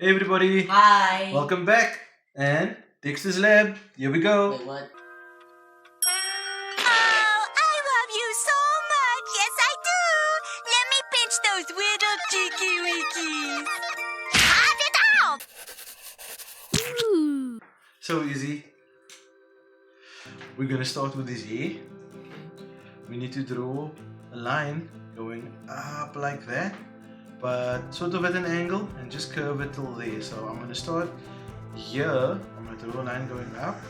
Hey everybody, Hi. welcome back. And Dexter's Lab, here we go. Wait, what? Oh, I love you so much. Yes, I do. Let me pinch those little cheeky weekies. Cut it out. Ooh. So easy. We're gonna start with this here. We need to draw a line going up like that, but sort of at an angle and just curve it till there. So I'm gonna start here. I'm gonna draw a line going up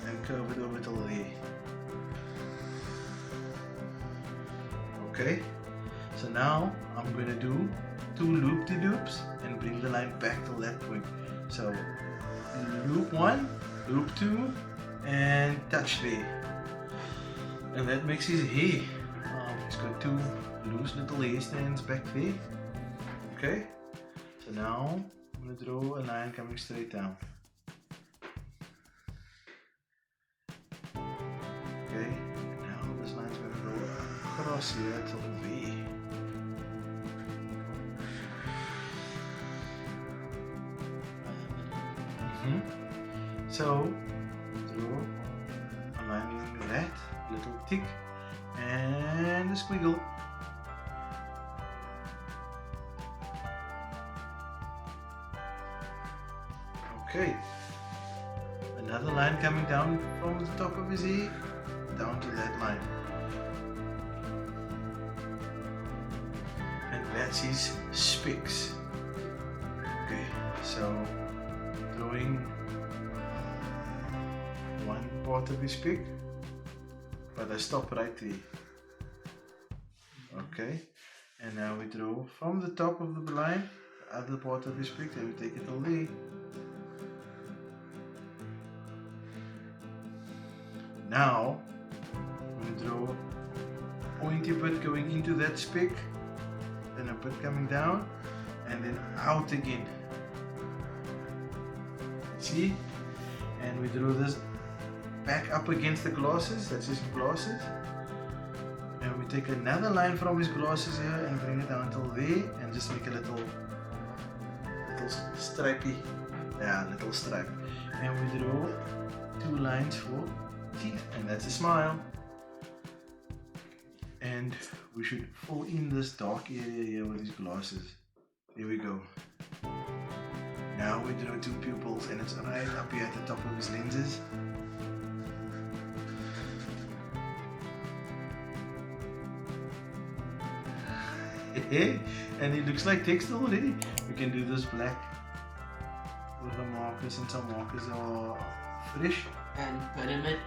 and curve it over till there. Okay, so now I'm gonna do two loop-de-loops and bring the line back till that point. So loop one, loop two, and touch there. And that makes his hair. He's got two loose little hair strands back there. Okay, so now I'm gonna draw a line coming straight down. Okay, and now this line's gonna go across here till there. So draw a line using that little tick and a squiggle. Okay, another line coming down from the top of his ear down to that line, and that's his specs. Okay, so drawing one part of his spec, but I stop right there. Okay, and now we draw from the top of the line the other part of his spec, and we take it all there. Now I'm going to draw a pointy bit going into that spec, then a bit coming down, and then out again. See? And we draw this back up against the glasses, that's his glasses. And we take another line from his glasses here and bring it down till there, and just make a little stripey, little stripe. And we draw two lines for teeth, and that's a smile. And we should fill in this dark area here with his glasses. There we go. Now we draw two pupils, and it's right up here at the top of his lenses. And it looks like Dexter already. We can do this black with the markers, and some markers are fresh. And pyramid.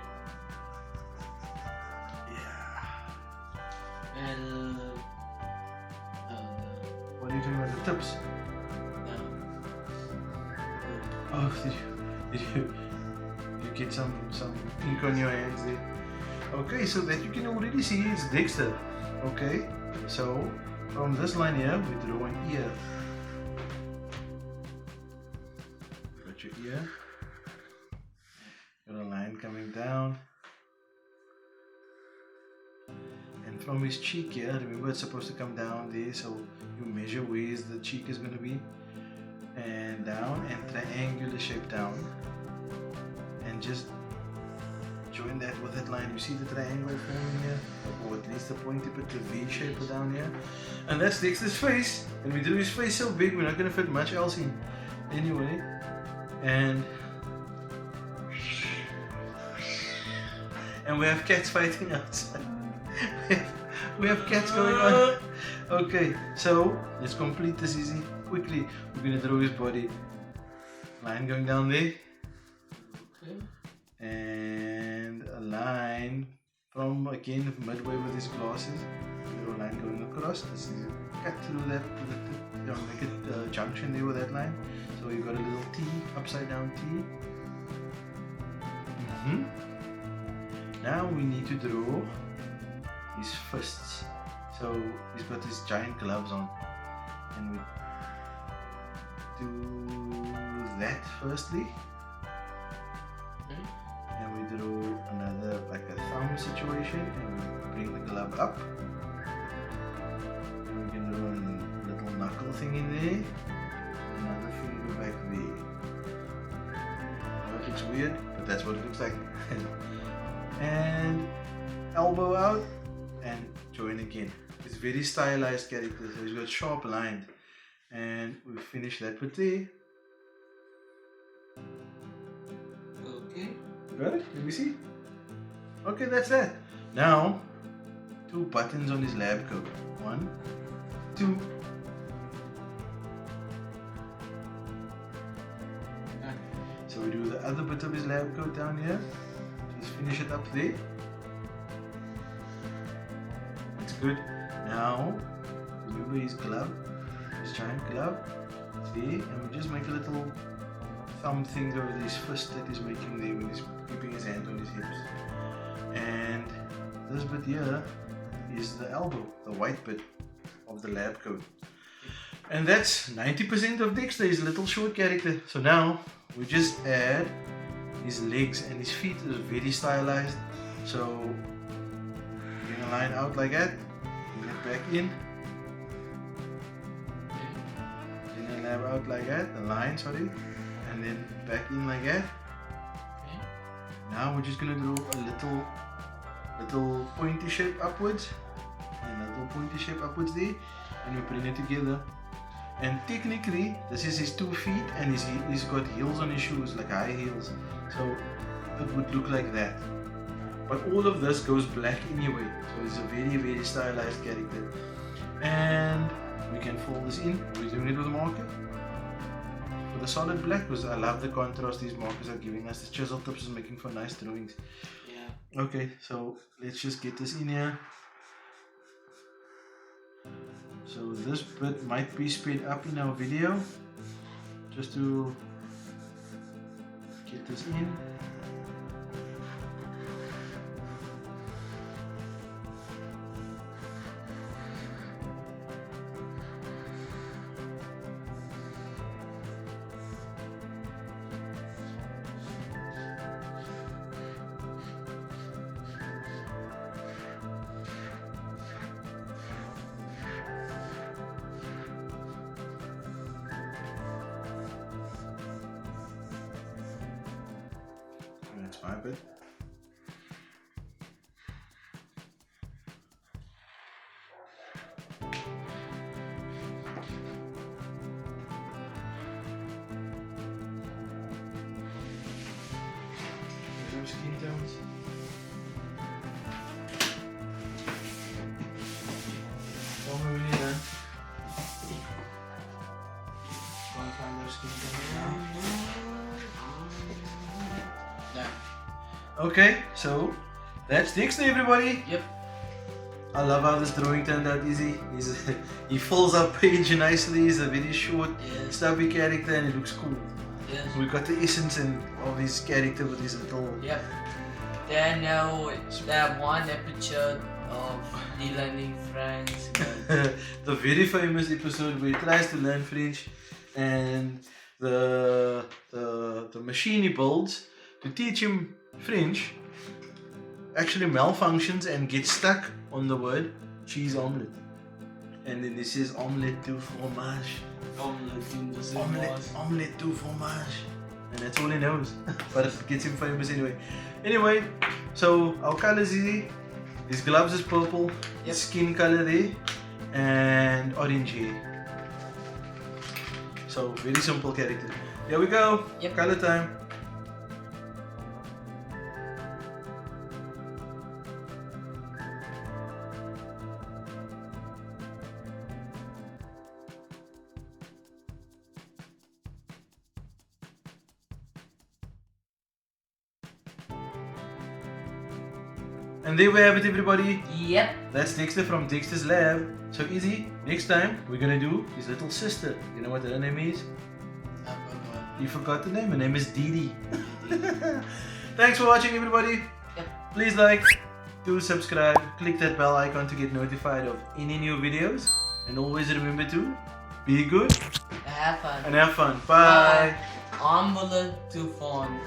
And What are you doing about the tips? Oh, did you get some ink on your hands there? Okay, so that you can already see it's Dexter. Okay, so from this line here, we draw an ear. Got your ear. Got a line coming down. And from his cheek here, remember it's supposed to come down there, so you measure where the cheek is going to be. And down, and triangular shape down. And just join that with that line. You see the triangle forming here? Or at least the pointy bit, the V shape down here. And that's Dexter's face. And we drew his face so big, we're not going to fit much else in. Anyway. And we have cats fighting outside. we have cats going on. Okay, so let's complete this easy. Quickly, we're going to draw his body. Line going down there. okay. And a line from again midway with his glasses. Draw a line going across. This is cut through that, make it a junction there with that line. So you've got a little T, upside down T. Now we need to draw his fists. So he's got his giant gloves on, and we do that firstly. And we draw another like a thumb situation, and we bring the glove up, and we can draw a little knuckle thing in there, another finger back looks weird, but that's what it looks like. And elbow out and join again. It's very stylized character, so he's got sharp line. And we finish that with there. Okay. Got it? Let me see. Okay, that's that. Now, 2 buttons on his lab coat. 1, 2. So we do the other bit of his lab coat down here. Just finish it up there. That's good. Now, remember his glove, his giant glove. There, and we just make a little thumb thing over his fist that he's making there when he's keeping his hand on his hips. And this bit here is the elbow, the white bit of the lab coat. And that's 90% of Dexter, his little short character. So now we just add his legs, and his feet is very stylized. So bring a line out like that, bring it back in, bring the lab out like that, the line, sorry, and then back in like that. Okay. Now we're just gonna do a little pointy shape upwards, and a little pointy shape upwards there, and we bring it together. And technically, this is his 2 feet, and he's got heels on his shoes, like high heels. So it would look like that. But all of this goes black anyway, so it's a very, very stylized character. And we can fold this in. We're doing it with a marker. With a solid black, because I love the contrast these markers are giving us. The chisel tips is making for nice drawings. Yeah. Okay, so let's just get this in here. So this bit might be sped up in our video, just to get this in. That's my bit. Those skin tones. Don't move it in. Can't find those skin tones now. Okay, so that's Dexter, everybody. Yep. I love how this drawing turned out easy. He fills up page nicely. He's a very short, Yes. stubby character, and it looks cool. Yes. We got the essence of his character with his little. Yep. Then now that one episode of the learning French. The very famous episode where he tries to learn French, and the machine he builds to teach him French actually malfunctions and gets stuck on the word cheese omelette. And then this is omelette du fromage. Omelette du fromage. And that's all he knows. But it gets him famous anyway. Anyway, so our colors easy. His gloves is purple. His skin color there. And orange hair. So very simple character. Here we go. Yep. Color time. And there we have it, everybody. Yep. That's Dexter from Dexter's Lab. So easy. Next time we're gonna do his little sister. You know what her name is? You forgot the name. Her name is Dee Dee. Thanks for watching, everybody. Yep. Please like, do subscribe, click that bell icon to get notified of any new videos. And always remember to be good Have fun. and have fun. Bye. Omelette du fond.